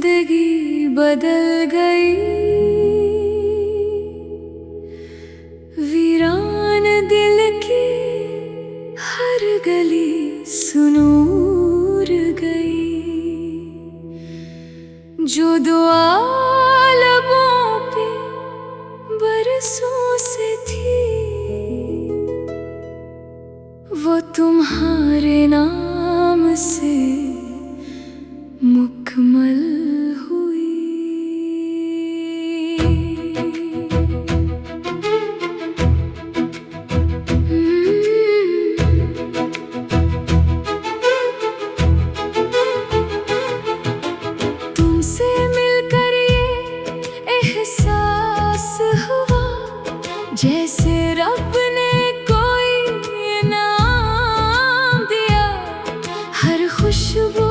जिंदगी बदल गई, वीरान दिल की हर गली सुनूर गई। जो दुआ लबों पे बरसों से थी, वो तुम्हारे नाम से मुकम्मल हुई। तुमसे मिलकर ये एहसास हुआ, जैसे रब ने कोई इनाम दिया। हर खुशबू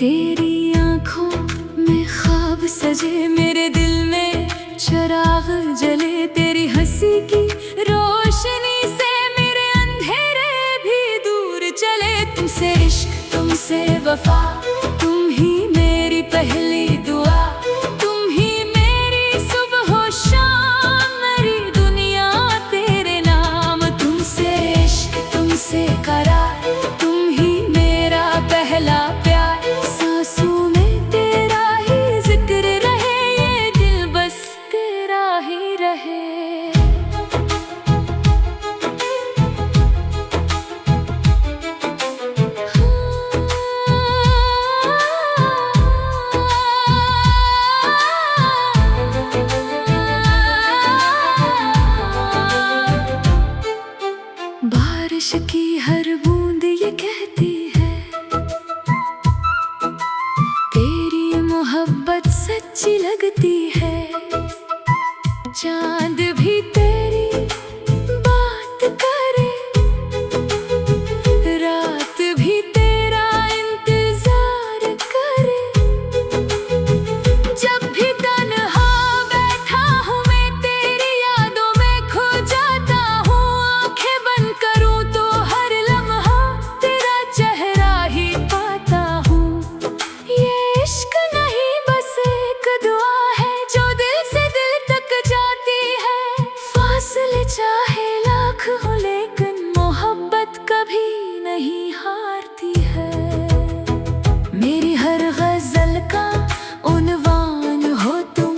तेरी आँखों में ख्वाब सजे, मेरे दिल में चिराग जले। तेरी हंसी की रोशनी से मेरे अंधेरे भी दूर चले। तुमसे इश्क, तुमसे वफा, तुम ही मेरी पहली दुआ। तुम ही मेरी सुबह शाम, मेरी दुनिया तेरे नाम। तुमसे इश्क, तुमसे करार, तुम ही मेरा पहला प्यार। सांसों में तेरा ही जिक्र रहे, ये दिल बस तेरा ही रहे। बारिश की हर बूंद ये कहती है, तेरी मोहब्बत सच्ची लगती है। चांद भी तेरी बात करे, रात भी तेरा इंतजार करे। जब भी तन्हा बैठा हूँ मैं, तेरी यादों में खो जाता हूँ। आंखें बंद करूँ तो हर लम्हा तेरा चेहरा ही पाता हूँ। ये इश्क नहीं बस एक दुआ है, जो दिल से दिल तक जाती है। फासले चाहे लाख हो, लेकिन मोहब्बत कभी नहीं हारती है। मेरी हर गजल का उन्वान हो तुम,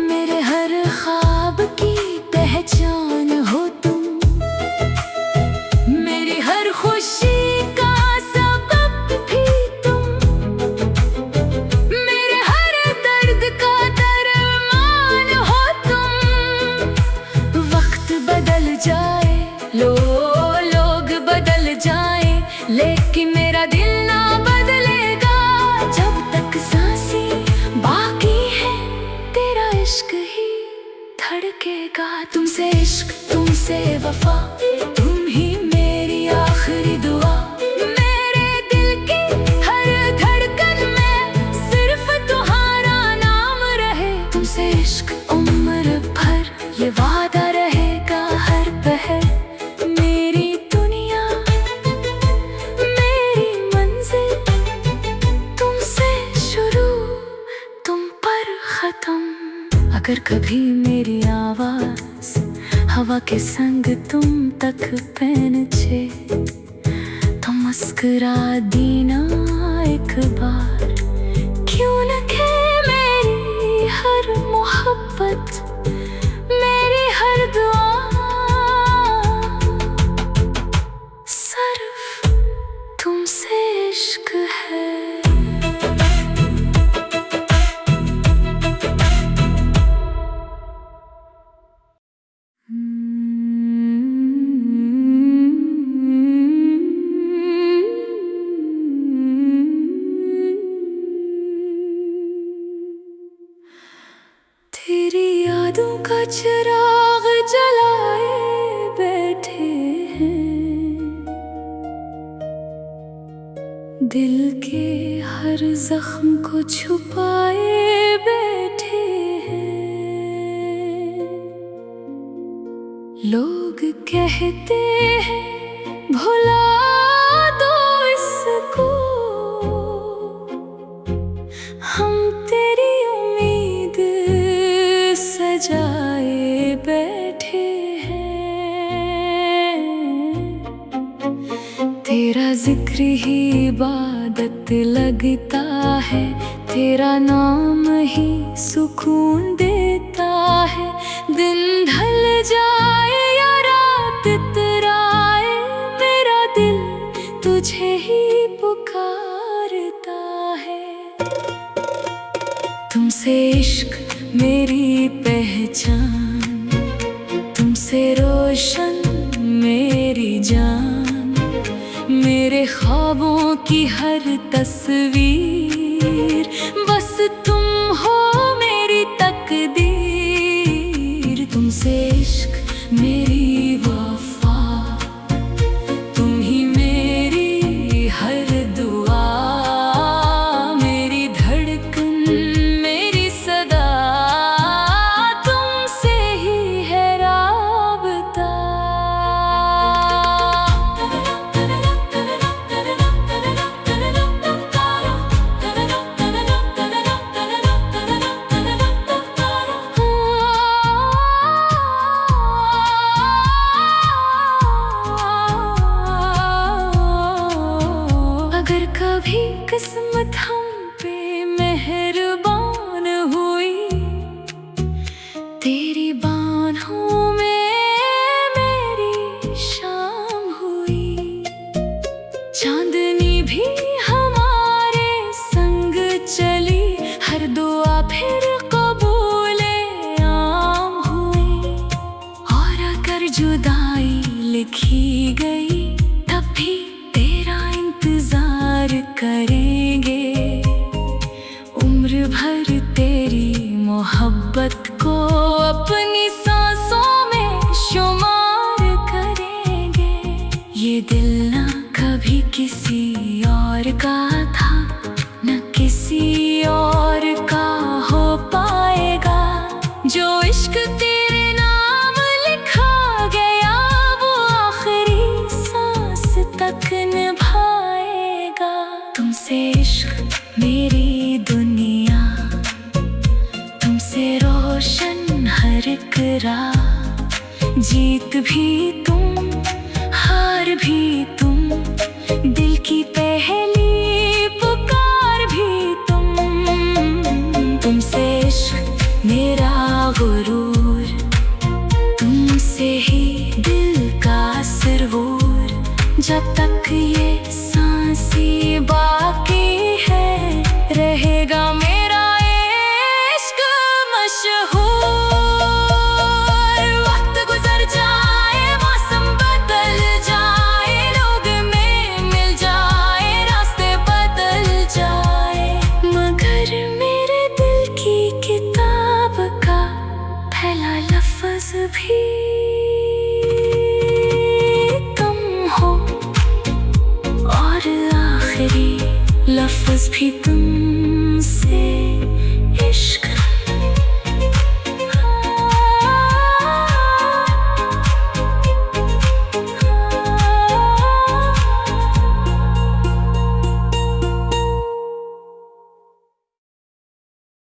मेरे हर ख्वाब की पहचान हो तुम। मेरी हर खुशी का सबब भी तुम, मेरे हर दर्द का दरमान हो तुम। वक्त बदल जाए, लोग बदल जाए, लेकिन मेरा दिल ना बदलेगा। जब तक सांसें बाकी है, तेरा इश्क ही धड़केगा। तुमसे इश्क, तुमसे वफा, तुम ही मेरी आखिरी दुआ। मेरे दिल की हर धड़कन में सिर्फ तुम्हारा नाम रहे। तुमसे इश्क उम्र भर, ये वादा रहेगा हर पहर। मेरी दुनिया, मेरी मंजिल, तुमसे शुरू, तुम पर खत्म। अगर कभी मेरी आवाज हवा के संग तुम तक पहुंचे, तो मुस्कुरा देना एक बार। क्यों लिखे मेरी हर मोहब्बत, मेरी हर दुआ, सिर्फ तुमसे इश्क है। तेरी यादों का चिराग जलाए बैठे हैं, दिल के हर जख्म को छुपाए बैठे हैं। कहते हैं भुला दो इसको, हम तेरी उम्मीद सजाए बैठे हैं। तेरा जिक्र ही इबादत लगता है, तेरा नाम ही सुकून देता है। दिन ढल जाए या रात इतराए, मेरा दिल तुझे ही पुकारता है। तुमसे इश्क मेरी पहचान, तुमसे रोशन मेरी जान, मेरे ख्वाबों की हर तस्वीर, बस तुम हो मेरी तकदीर। तुमसे इश्क मेरी वफा, तुम ही मेरी हर दुआ, मेरी धड़कन मेरी सदा, तुमसे ही है राबता। अगर कभी किस्मत हम पे मेहरबान हुई, तेरी बाहों में मेरी शाम हुई। चांदनी भी हमारे संग चली, हर दुआ फिर कबूले आम हुई। और अगर जुदाई लिखी गई, तब भी तेरा इंतजार करेंगे। उम्र भर तेरी मोहब्बत को अपनी सांसों में शुमार करेंगे। ये दिल ना कभी किसी और का था, न किसी और का हो पाएगा। जो इश्क तेरे नाम लिखा गया, वो आखिरी सांस तक निभाएगा। तुमसे इश्क मेरी दुनिया, तुमसे रोशन हर एक राह। जीत भी तुम, हार भी तुम, दिल की पहली पुकार भी तुम। तुमसे इश्क मेरा गुरूर, तुमसे ही दिल का सुरूर। जब तक ये सांसें बाकी है, रहेगा मेरा इश्क मशहूर। वक्त गुजर जाए, मौसम बदल जाए, लोग में मिल जाए, रास्ते बदल जाए, मगर मेरे दिल की किताब का पहला लफ्ज भी तुम हो, और आखिरी लफ्ज भी तुमसे।